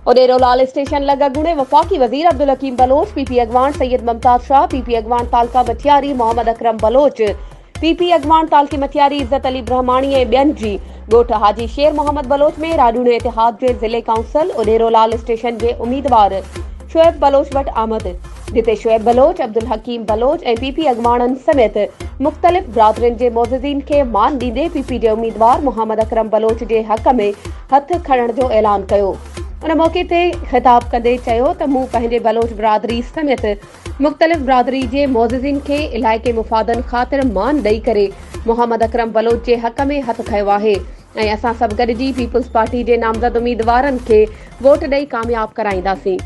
उडेरो लाल station लगा गुणे वफाकी वजीर अब्दुल हकीम Baloch, PP अगवान Syed Mumtaz Shah, PP अगवान तालका मथियारी Mohammad Akram Baloch, PP अगवान तालकी मथियारी इज्जत अली ब्रह्माणी ऐं ॿियनि जी ॻोठ हाजी शेर मोहम्मद बलोच में राडूने इतिहाद जे ज़िले काउंसिल उडेरो लाल स्टेशन जे उम्मीदवार शुएब बलोच वटि आमद, जिते शुएब बलोच, अब्दुल हकीम बलोच ऐं पीपी अगवाननि समेत मुख़्तलिफ़ बिरादरियुनि जे मोज़िज़ीन खे मान ॾींदे पीपी जे उम्मीदवार मोहम्मद अकरम बलोच जे हक़ में हथ खणण जो ऐलान कयो। उन मौके ते ख़िताब कंदे चयो त मूं पंहिंजे बलोच बिरादरी समेत मुख़्तलिफ़ बिरादरी जे मोज़िज़ीन खे इलाइक़े मुफ़ादनि ख़ातिर मान ॾेई करे मोहम्मद अकरम बलोच जे हक़ में हथ खंयो आहे ऐं असां सभु गॾिजी पीपल्स पार्टी जे नामज़द उम्मीदवारनि खे वोट ॾेई कामयाब कराईंदासीं।